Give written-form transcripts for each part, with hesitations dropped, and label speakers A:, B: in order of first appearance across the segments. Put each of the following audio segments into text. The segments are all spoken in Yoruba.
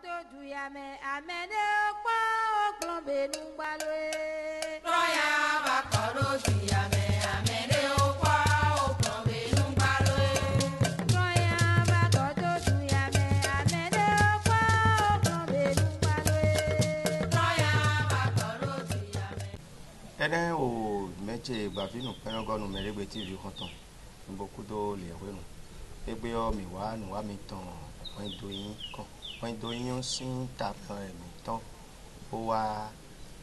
A: to do ya me amene kwa oglombe nungbalwe
B: Roya bakoro do ya me amene kwa oglombe nungbalwe
A: Roya bakoto do ya me amene kwa oglombe nungbalwe
B: Roya bakoro do ya me
C: Ede o meche gbafinu penogonu meregbe TV kontan nboku do le wenu egbe o mi wa nu wa mi tan won doyin kan won doyin sin tapan mi tan o wa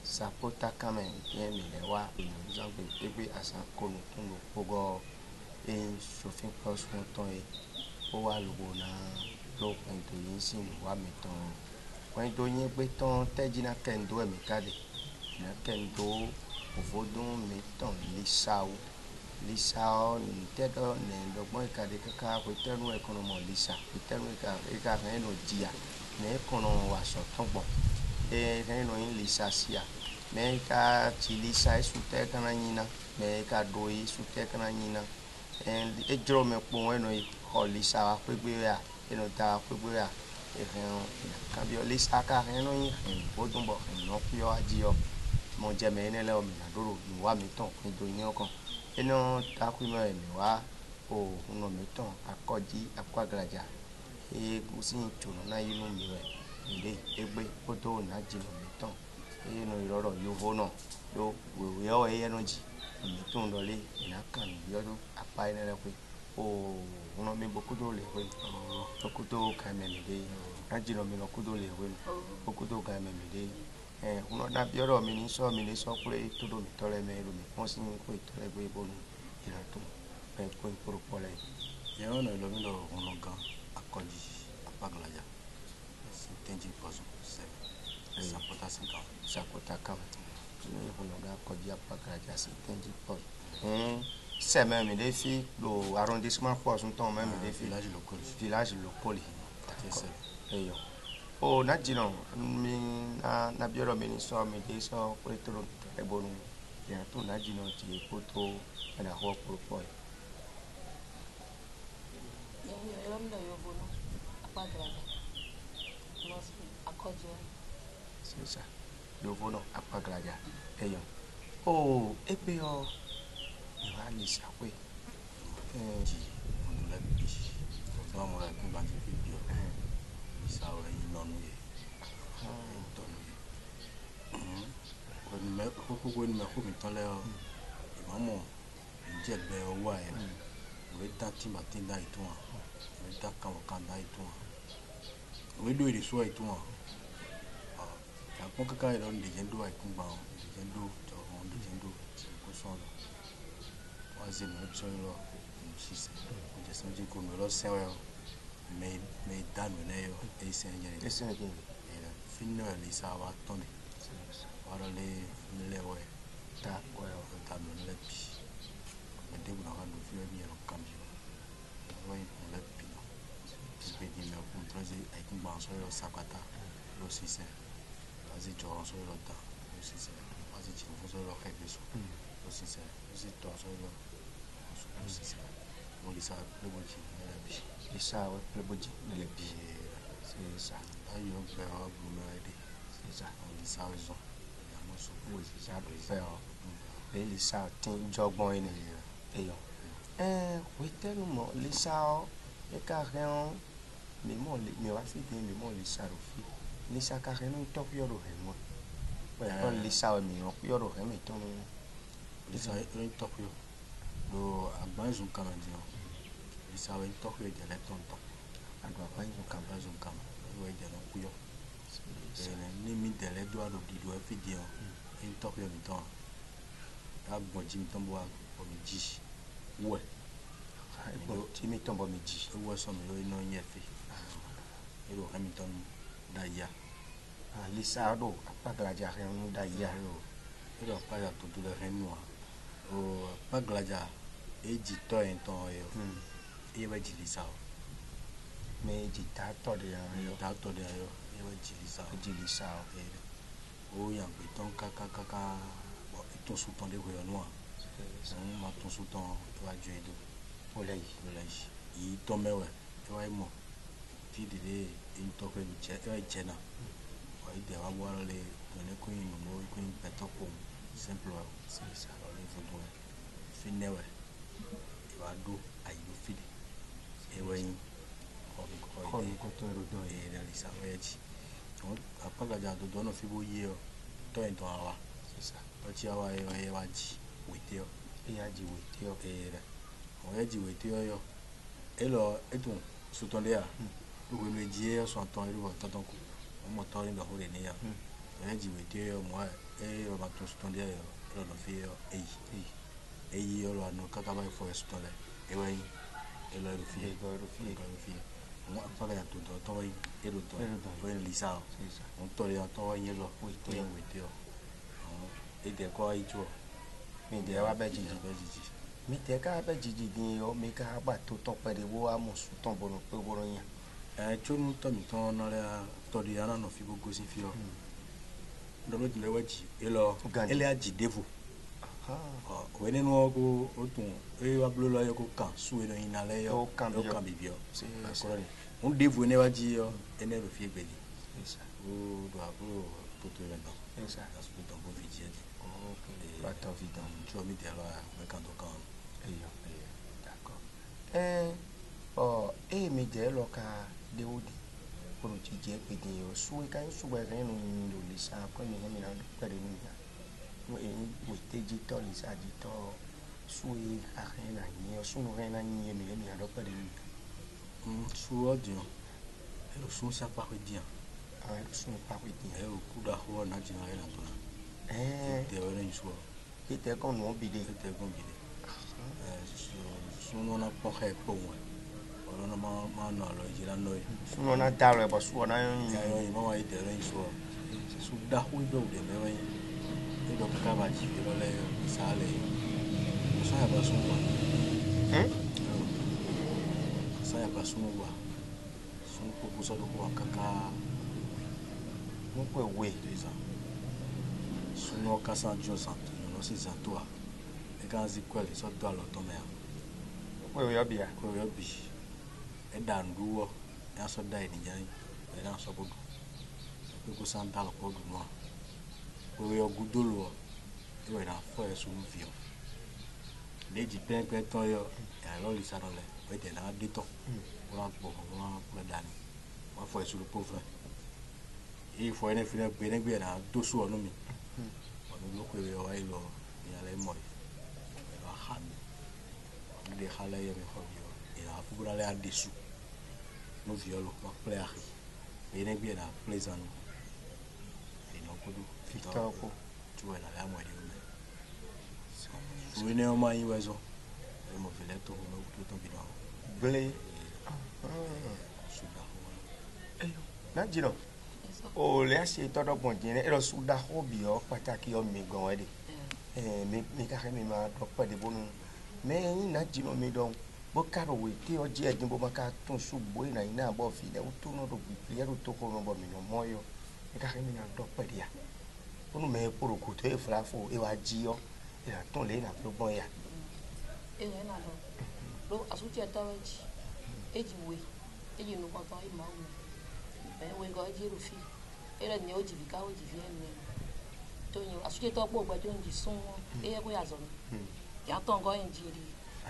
C: sapota kamen yen mi le wa nzangbe egbe asan konu kunu pogo en sofin plus won tan e o wa lugo na lo won doyin sin wa mi tan won doyin gbe tan tejina kendo e mi kade na kendo ovodun mi tan lisao ni tedo ne logbon ikade kaka ko tenu ekonomo lisa tenu ika kan no dia ne kono wa so tongbon kan no in lisa sia me ka ti lisa isu te kan yina me ka do isu te kan yina en ejro me po eno ho lisa wa pegbe ya eno ta pegbe ya kan bi lisa ka kan no yin bodun bo no pio ajio mo je me ne le o mi na doro mi wa mi tan ni do yin okan eno takwimo mi wa o uno mi tan akoji akwaglaja gusin chuno na yinu mi we inde egbe odo na jino mi tan eno iroro yo hono yo we o energy mi tun lole na kan mi yodo apa ene le pe o uno mi bokudo le we bokudo ka me mi de na jino mi bokudo le we bokudo ka me mi de uno na bioro mi ni so pé todo mi tole me ro mi won sin ko itole gbe bonu ira to pe ko iporo pole
D: ye ono lo mi lo uno gan akoji apaglaja si tenji pozo se
C: sapota kam ni uno ga akoji apaglaja si tenji pozo se me mi de fi lo arrondissement pozo ton me mi de fi village locali eyo o na jino mi na bioro mi ni so mi de so ko itoro ebonu ya to na jino ti ko to na ho poropo
B: yo no yo bono apadrada must akojo
C: sisa yo vono apaglaja eyo o epe o ni wa ni sa pe
D: ji on le bi so mo la kun ba ti fi bi o isawo yin nonu ye tonu ye kókó ní mẹ́kó mi tán lẹ́yọ ìmọ̀mọ̀ ìjẹ́gbẹ́ ọwọ́ ẹ̀ òwe dá tìǹbà tí ń dá ìtún wọn òwe dá kàwọn kan dá ìtún wọn òwe dó èrè sọ ìtún wọn ìyàpọ̀ kíkà ìlọ ní lèjẹ́ ń dó àìkún gbà wọn lèjẹ́ ń dó jọ wọn lèjẹ́ ń dó kó sọ̀ lọ wọn ṣe mi lọ́pọ̀ sọ́yìn lọ ṣiṣẹ́ ọjọ́ sọ́n jí kò mi lọ sẹ́wẹ̀ ọ mẹ dánù lẹ́yọ ẹ̀ṣẹ̀ yẹn fínà ẹ̀ lè sá wa tán ni wàá lè lewe
C: ta ko yo
D: ta no le pi me de bu na ka no fi mi ro cambio wa in le pi no se di me ku traze ai ku ba so yo sakata lo si se azi jo so yo ta lo si se azi ji fu so yo ka bi so lo si se azi to so yo lo si se mo li sa le bo ji le bi
C: isa wa pleboji le bi c'est ça
D: ayo pe o bu me de
C: c'est ça
D: on li sa zo
C: so we sa do fe o le lisa tin jogbon ene eyo we telu mo lisa o e ka ren mi mo le mi wa fi din mi mo lisa ro fi lisa ka ren no top yoro he mo on lisa o mi ro yoro he mi ton
D: lisa en top yo lo agban zun kan di o lisa o en top yo de le ton
C: agba pa yin kan
D: agban zun kan o e de no ku yo ni mi de le do ado di do e fi di o en top yo mi ton agbon ji mi ton bo o mi ji we
C: bo ti mi ton bo mi ji
D: wo so mi lo ino yen fi ero ha mi ton da ya
C: lisa do apaglaja ren da ya
D: ero pa ya to do le ren no o apaglaja e ji to en ton yo e ba ji lisa o
C: me ji ta to de ya yo
D: ta to de yo e ba ji lisa o yan pe ton ka ton sous ton de we no ma ton sous ton wa jo edo o le yi yi to mewe e wa mo feed de in talk with Jenna. Or if they are one lay when a queen no queen better home simple say so for doing fin never if I do I do feed it away or there is a wedge. I apologize to don't of you year to our but you are with you.
C: Eyaji with you.
D: Oyaji with you. Hello, eton sutondea. When we jeer so ton you tonton motor in the whole area. Oyaji with you, moi, about to sutondea, no fear, a year or no catabai for a stone. Away, a lot of fear, go to fear. What follow to the toy, when Lisa, on Toria toy yellow with you. It they call each other. Me they are beji.
C: Mi te ka beji ni o me ka ba to to pe de wo amusu ton bono pe boro yan.
D: Chonu to mi ton na le to di ana no fi go gosi fi o. Ndo lo le waji ele aji devo. O ene no go o tun e wa blo lo yo ko kan su eno ina le yo kan bibio. Se ko ni. Un devo ne waji yo ene ro fi gbeli. Esa. O do abro to to le no. Esa. Asu to bo fi je. Pas tant évident. Tu vas mettre là, mais quand on compte.
C: D'accord. Mais de l'oca de Odi, pour le ticket, et de souhait quand il souhaite rien au lycée, comme il y a un peu de nous. Oui, t'es dit, les aditants, souhait à rien à nier, sous rien à nier, mais il y a un peu de nous.
D: Sous Dieu, et le son, ça part bien.
C: Ah, le son part bien.
D: Et au coup d'arroi, on a dit rien à toi.
C: C'était comme nous bidé.
D: Sono pas très bon. On a man il a noé.
C: Sono na dare ba suona
D: il mama ite renso. Su da hui do de me vai. E do ka ba ji lo le sale. Sa ba suwa. Sa ba suwa. Sono ko so do ko kaka.
C: Mo ko we
D: deza. Sono casa Josanto, non si sa tua. E casi quelli sotto allo tomea.
C: Quello io bia.
D: Quello io bi. E danduo, e so dai di jani, e non so bodu. E ko santa lo bodu no. Quello io gudolo, e ora fo e sul vio. Le ji pen to io, e lo li sarole, e de na dito. Ora bo, ora dani. Ma fo e sul povre. E fo ene fine bene na do su onu mi. Lo que veo ahí lo ya le morí bajando de jala y mejor yo y la figura le de su no vio lo más play aquí viene bien a pleasant y no puedo fitar tu ves la morí un viene o más y eso hemos visto como tú también
C: blé na jino o le ase todo bon jene ero suda hobby o pataki o mi gon ede mi ka me ma do pa de bonu me yin na jino mi don bo karo we ti o je edin bo ma ka tun subo ina ina bo fi le o to no do bi le ro to ko no bo mi no moyo mi ka me na do pa dia onu me poro ko to e frafo e wa ji o e na ton le na lo bon ya
B: e na lo asu je ta we ji e ji we e ji no ko to i ma wo we go ji ru fi era ni o ji bi ka o ji fi enu to yin asuje to gbo gba jo nji sun won e ye ko ya zo ya to ngo yin ji ri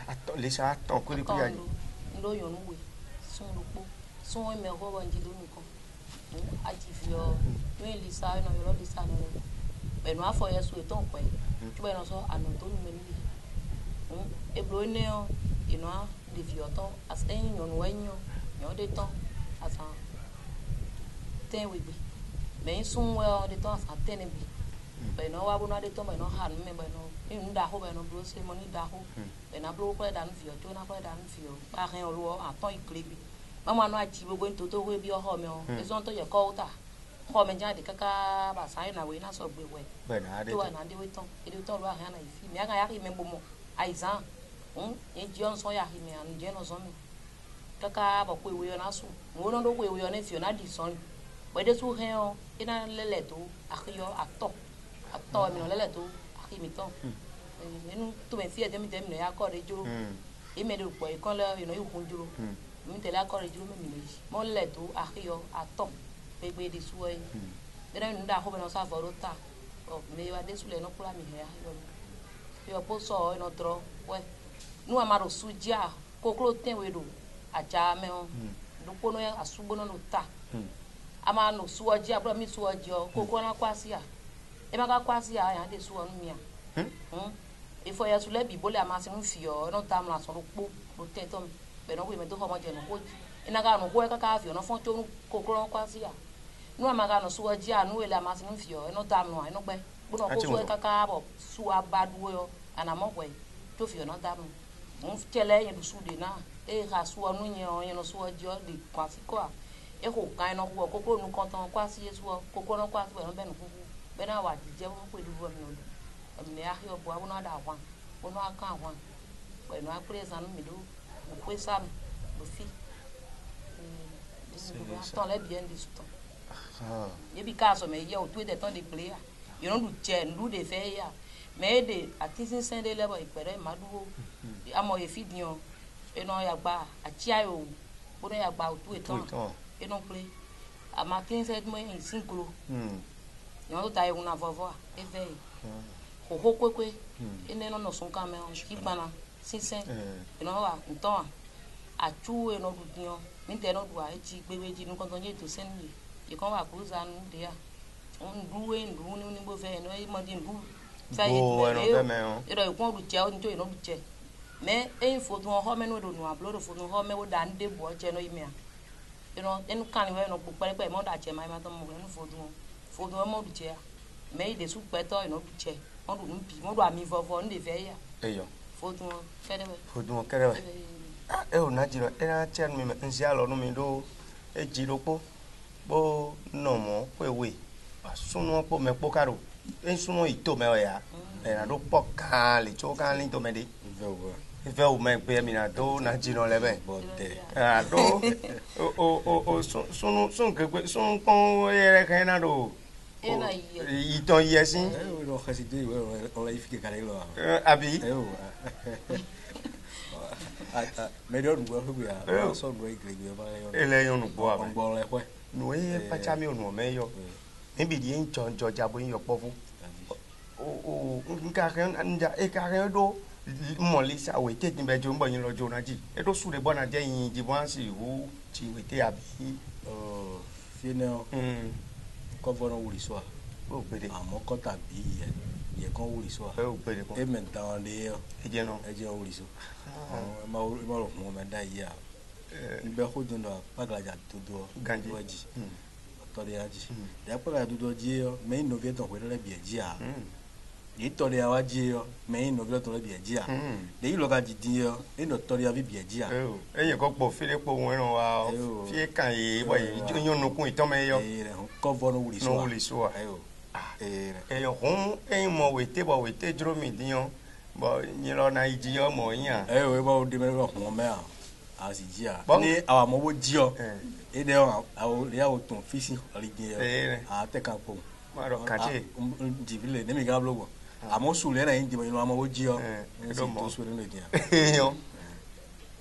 C: ato le sa ato ko ri ko ya
B: ndo yon we sun lu po sun me ho bo nji do nko a ji fi o we li sa no yo li sa no be no afo yesu e ton pe tu be no so ano to ni me ni e blo ne o ino de vi o ton as en yon we nyo de ton asa ten we bi me sun we o de ton asa ten bi be no wa bu no de ton be no han me be no ni da ho be no bro se mo ni da ho be na bro ko da nfi o to na ko da nfi o ba ren o lo a ton ikle bi mama no aji gbogbo nto to we bi o ho me o e so to ye ko ta ho me ja de kaka ba sai na we na so gbe we
C: be na de
B: to na de we ton e de ton lo a ren na ifi me aga ya ki me bomo aizan e ji on so ya ki me an je no so me kaka ba ko we yo na so wo no do we yo na fi o na di son we de su ren o ina lele to akhiyo ato mi no lele to akhi mi ton enu to me fi e de mi no ya ko de juro e me de po e kon le you know you kun juro mi tele akɔre dzi me mi le dzi mo le do axiyɔ atɔ gbegbe de su ye dena nu da xɔ be no sa vɔ do ta o me wa de su le no kula mi he yo po so no dro we nu amaro su dia koklo ten we do aja me o do ko no asugbo no ta ama no su oji abro mi su oji o koko na kwasi a e ma ka kwasi a ya de su onu mi a ifo ya su le bi bole ama se mu fi o no ta ma so ro po ro ten to be no we me do ho mo je no ko ina ga no ko ka fi no fon to koko no kwasi a nu ama ga no su oji a nu we le ama se mu fi o no ta no no gbe bu no ko su ka bo su abadu yo ana mo we to fi no ta mo tele yin du su de na e ha su onu yin o yin no su oji o de kwasi ko a e ko kan no ko koko nu kan tan kwasi yesu koko no kwasi be no be no kuku be na wa je mo ko du bo no do me ahio bo abu na da wan bo no aka wan be no apresa no mi do o ko sam o fi ton le bien du temps ye bi ka so me ye o tu de ton de player you no du che ndu de fe ya me de atisin sen de lebo ipere maduwo amo ye fi dion e no ya gba achi ayo bo no ya gba o tu e ton e non play a ma 15 mo en sinklo yo ta e una vovó e ve o hokwe e ne no son ka me on ki bana sinsen e no wa nton a chu e no du dion mi te no du a e ji gbeweji nu kon ton je to sen ni e kon wa cruiser nu de a on duwe ndu ni bo ve no e mo di ndu fa ye e ro e kon du che o nto e no du che me e fo du ho me no do nu upload fo du ho me wo da nde bo che no ime a you know enu kan we no bu pere mo da che mai ma to mo enu fo do mo du che me de su pe to no du che mo du npi mo du ami fofo nde fe ya
C: eyo
B: fo do kere
C: we e o na jiro e na chen mi nsi alo no mi do e jiro po bo no mo pe we ba sunu po me po karo e sunu ito me o ya e na do po kan le cho kan li to me de ife o me pe mi na do na jiro le be a do o sun ke sun pon ere kan na do ìtàn yẹ sí
D: lo casi de o la ifike kale lo
C: abi
D: medio du go ya so do igre ba yo
C: ele yo nu bo aba
D: bo le kwe
C: no e pacha mi onu me yo níbi di njo jabo yin yo pofu o nka kan nja e ka kan do molisa we te tin be jo nbo yin lojo na ji e do sure bona je yin ji bo ansi hu ti we te abi
D: fino ko bono wuri so
C: o pede
D: amo ko tabi ye kon wuri so
C: o pede ko
D: e men tan de yo
C: e je no
D: wuri so ma lo mo me da ya nbe ko dun do paglaja to do
C: ganji
D: waji to de aji ya paglaja to do ji yo me no ge ton we le bi ji a ni to de awaji yo me no ge ton le bi ji a de yi lo ga ji din yo e no to de bi ji a
C: e ye ko po fire po won ran wa fi kan ye bo yi no kun itan me yo
D: ko bono wuri so
C: no wuri so e yo hun e mo we te dro mi dion bo yin lo na iji yo mo yan
D: we bo de me ro mo me a si ji a ni awa mo wo ji o e de o ya o ton fisi origin a te kan po
C: ma ro kaje
D: jibile ne mi ga blogo amo su le na yin di mo amo wo ji o do mo su le dia
C: yo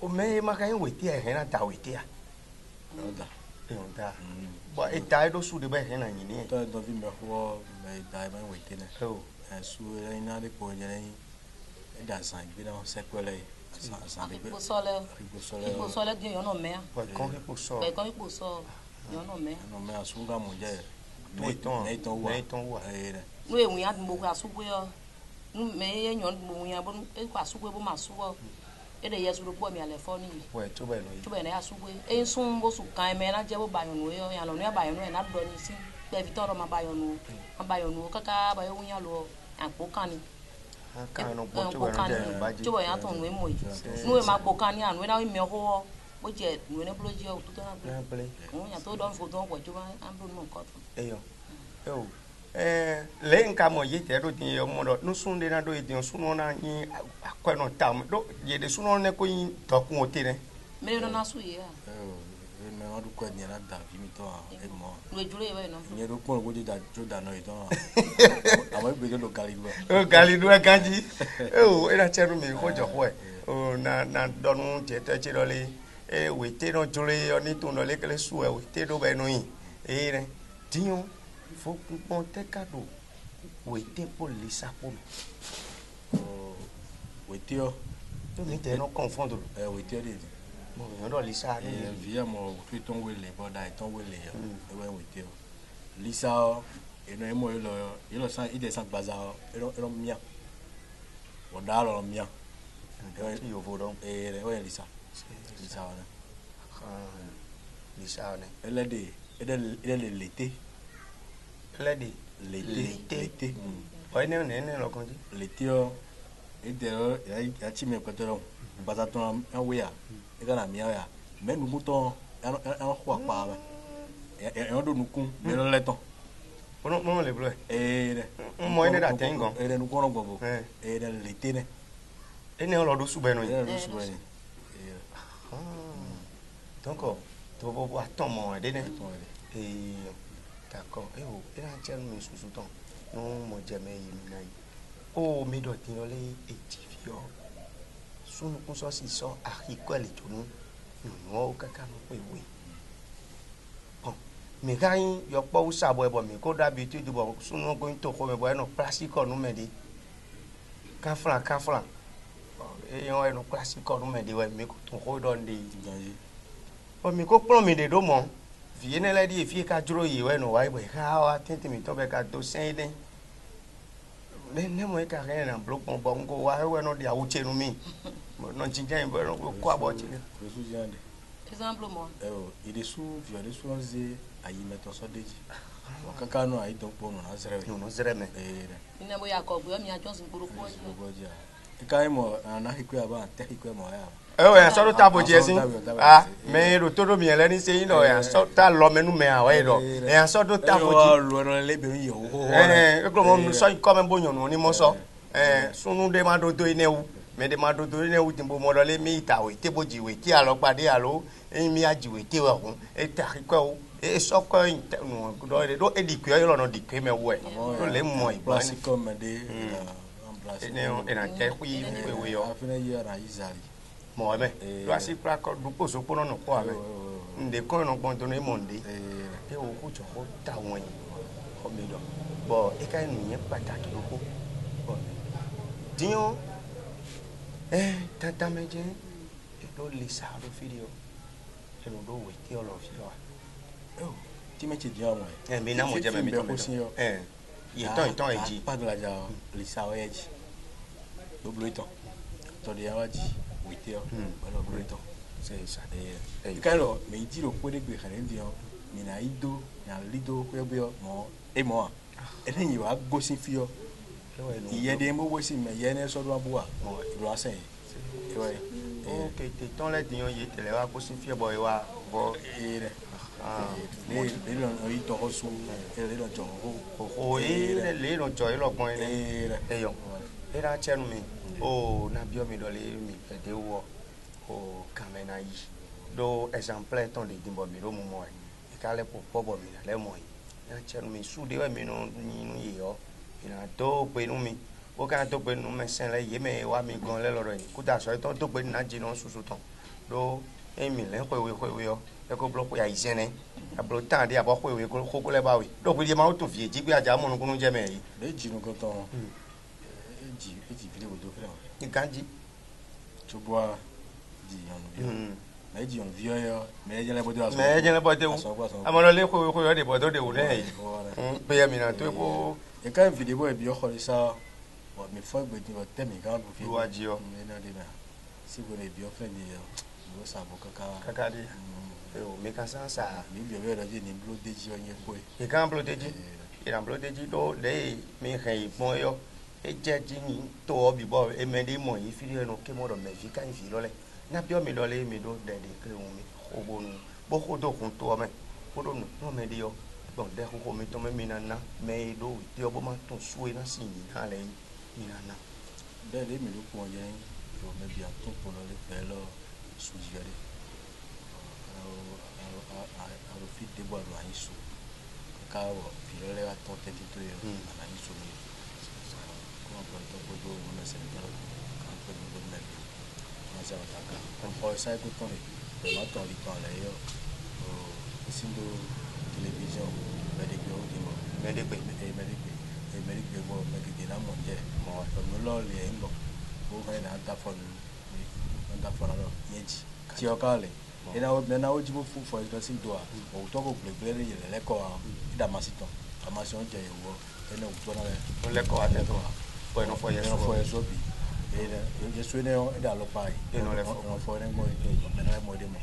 C: o me ma kan we te he na ta we te a
D: da
C: da bo e ta do su de be he na yin ni
D: to do vi me ho me da ma we te na su le na de po je ni da san bi na se kwele san de
B: ipo sole di yo no me a
C: kon ipo so
B: yo no me
D: a su ga mo je
C: ne ton wa
B: nu e wi adun bo asugbe yo nu me ye yon bo wi abo e ko asugbe bo ma suwo e de yesu ro po mi ale fo ni
C: we to be no
B: to be na asugbe e sun bo su kan me na je bo ba yon no yo yan lo ni ba yon no e na do ni si pe vi toro ma ba yon no kaka ba yo wi yan lo apo kan ni
C: kan no po to be no je ba ji
B: to be yan ton no e mo yi nu e ma po kan ni anu e na mi ho bo je nu ne bloji o to na play ya to don fo don ko jo ba an bo no ko
C: eyo le nka mo ye te do tin yo mo do no sun de na do e tin sun na yin akwa no tam do ye de sun ne ko yin to kun o te ne
B: me no na su ye
D: me wa du ko ni na da bi mi to e mo
B: we jure we no
D: ni do ko go jo da no e to àwọn gbe do
C: gali do ganji e na cheru mi ko jo ko e na donu je te che do le wete no jole oni to no lekele su wete do be no yin re dion fo pon te kado wete po lisa po
D: wete o
C: to mi te no confondre
D: wete de
C: mo yo do lisa ni
D: via mo tu ton wele boda ton wele e we wete o lisa o eno emo ilo san ide san baza elo mia oda lo mia
C: yo vodon
D: we lisa ona
C: lisa ne
D: ele l'été l'été
C: o ne lo konji
D: l'été o ide o ya chi me petero baza ton we ya e ga na mia ya me nu muto ya ho pa ba e do nukun me lo leton
C: Mo le bleu.
D: Mo ene da tengo. Nu kono bobo. L'été ne.
C: Ene o lo do sube no.
D: Do sube ni.
C: Donc to bo aton mo de ne. D'accord. O ina chen mi susu ton. No mo je me yi mi nai. O mi do tin lo le etifio. Sunu kun so si so akiko le tonu. No kaka no pe we. Mi gain yo po usabo ebo mi ko dabi ti dubo sunu go into ko me bo eno plastic onu me di kafran e yo eno plastic onu me di we mi ko tun ko don di o mi ko pon mi de do mo vie ne le di fie ka juro yi we no wa ibo ka wa tinti mi to be ka to sen de ne mo e ka re na block pon bo ngo wa we no di awuche nu mi no jinja bo no ko abo chi
B: exemple moi
D: il est sous violé sous ayi meto so deji kaka no ayi don po no na zere me
B: ina bo ya ko bo mi ajo sin poro ko
D: kai mo na hikwe aba te hikwe mo ya
C: ya so do tabo jesin me ro to do mi ele ni se ino ya so ta lo menu me awa ro ya so do tabo ji
D: lo ro le be mi yo
C: e ko mo so ko me bo yon ni mo so sunu de ma do ine wu me de ma do ine wu timbo mo lo le mi itawe te bo jiwe ti alo pade alo mi ajiwe te wa hun e ta hikwe o so ko no do edikwe yo no dikwe me wo do le mo
D: plastic comme de
C: ena te hui we yo
D: afina ya ra izali
C: mo me do asi pra ko du po so pono no ko ame nde ko no pon to no monde e o ku jo ko ta won o mi do bo e ka nu yen pataki ko bo dion tata meje e do le sa do video e no do we ti o lo fi wa
D: ti me che di omo
C: mi na mo je me mi to ye ton eji
D: pa de la ja li sa o eji do bloito to de awaji wite o lo bloito
C: se sa
D: ka lo me di ro ko de gbe kan ndi o mi na ido na lido ko be o mo e mo e ni yo agosin fi o iye de mo wo si me ye ne so do abuwa mo do asen
C: o ke te ton le dion ye tele wa agosin fi bo e wa bo
D: le lo yi to so le lo jo
C: o le lo jo lo gbon ile yo era chenu mi o na bio mi do le mi pede wo o kamena yi do exemplaire ton de dimbo mi ro mu mo e ka le po bo mi le mo yi na chenu mi su de we mi no nu yi yo ina to pe nu mi o ka to pe nu me sen le ye me wa mi gan le loro yi ku da so to pe na ji no susu ton do emi le ko we yo e ko block ya isene a block tan de abo ko we ko le ba we do pe ma o to fi ji pe aja mo nu kunu je me yi
D: le ji nu ko ton ji vile wo do fere
C: ni kanji
D: to boa ji yon na ji yon vio yo me je le bodo aso
C: me je le bodo amalo le ko yo de bodo de wo le pe ya mi na to ko
D: e ka video e bi o kholi sa o mi fo gbe ti o te mi ga bu fi
C: wa ji o
D: me na de na si bo le bi o friend ni yo sa bo
C: kaka de o me ka sa
D: mi bi o be do je ni blo deji o yen po
C: e kan blo deji ira blo deji do le mi kan ipon yo e je ji ni to obi bo e me de mo yi fi enu ke mo do me fi kan fi lole na bi o mi lole mi do de ke won mi obo nu bo ko do kun to me ko do nu no me de yo bon de ko mi to me na me do ti obo ma tun su e na si ni ha le ni na
D: de le mi lo ko yen yo me bi a to ko le pe lo su ji gade a fi de bo lo ayin su ka wo fi le wa to te ti to yo na ayin su mi pronto podo una sentada campo de medio mas ela tá cá com o sai do tone vraiment ton lipan là yo sindo télévision médico dimo médico bo médico na monje mo lo le mbo bo ka na ta fon lo yeji ti o ka le na o jibo fu for interesting do a o to ko ple le ko ida masito amation je yo ene o to na
C: le ko ate to pues no fue
D: eso bi je suene ida lo pai
C: no le
D: fo ne mo me na mo de mo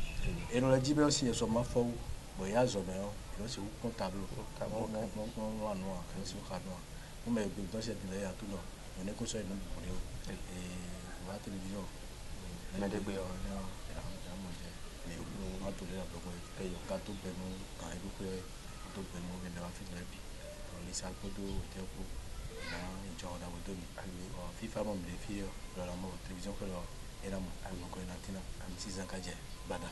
D: e no le jibe o si eso ma fo bo ya zo me o si comptable no si khano o me bi to se de ya tu no ne ko so no bo de wa télévision
C: me de bi o
D: ma to le la ko e yo ka to be no ka e ko to be no me na fi le bi li sa ko do te ko na jo da bo do mi FIFA mo me fi lo la mo télévision ko lo era mo ko na tina am 6 ans ka je bada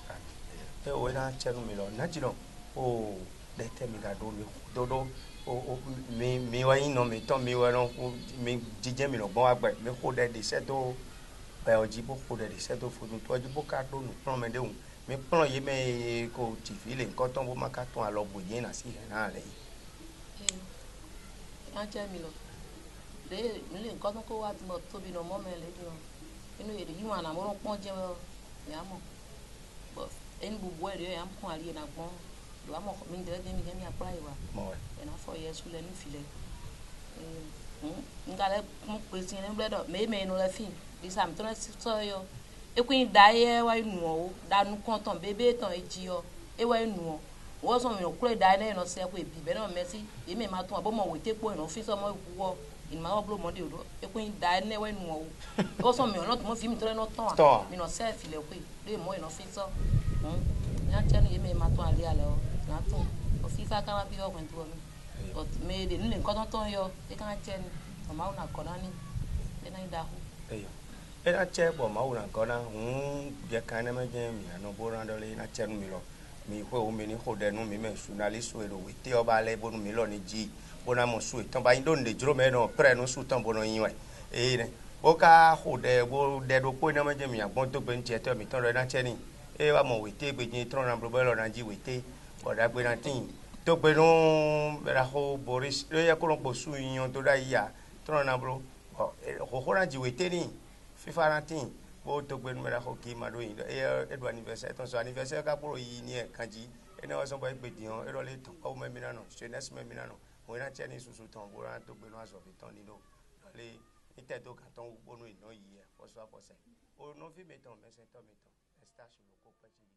C: e o na chenu mi lo na jino o de te mi ga do o mi wa yin no mi ton mi wa no mi jije mi lo gbon agbe mi ko de se to be ojibo ko de se to funu to ojibo ka do nu plan me de un mi plan ye me ko ti fi le nkan ton bo ma ka ton alo bo yin na si na le
B: Anche mi lo de mi le nkan ko wa ti mo to bi no mo me le do inu ye yi wa na mo pon je ya mo but eni bubu e ya mpon ali na gbon do amo mi de mi apply wa
C: mo
B: e na for years le ni file ngale mo pe tin le bledo me no le fin di sam to so yo e kuin da ye wa nu o da nu kon ton bebe ton eji o e wa nu o wo so mi o kure da na no se ko ebi be na mesi e me ma ton abo mo we tepo no fi so mo wo in ma oblo mo de odo e kuin da na wa nu o wo so mi o no to mo fi mi to no ton mi no se file ko de mo no fi so ya chani ye me ma ton ali ale o na ton o fi fa kan bi o kon to mi but me de ni nkan ton yo e kan chani o ma una ko na ni e na da ho
C: eyo e na che bo ma una ko na je kan na me je mi no bo ran do le na chenu mi lo mi ko o mi ni ko de nu mi me sunali so ero we te oba le bo nu mi lo ni ji bo na mo su ton ba yin do ne juro me no pre no su ton bo no yin we ne o ka ho de bo de do ko na me je mi agbon to gbe nti e to mi ton re na cheni e wa mo we te gbe jin tron na bro lo na ji we te o da gbe na tin to gbe no ra ho boris lo ya ko lo po su yin to da ya tron na bro ho na ji we te ni FIFA na tin bo to gbe no ra ho ki ma do yin e do anniversaire ton so anniversaire ka pro yi ni e kanji e na so bo gbe dion e ro le ton o me mi na no jeunesse me mi na no o na cheni susu ton bo ra to gbe no aso bi ton ni do le ite to kan ton bo no ino yi e o so apo se o no fi me ton me se ton me ton esta su lo ko pa ti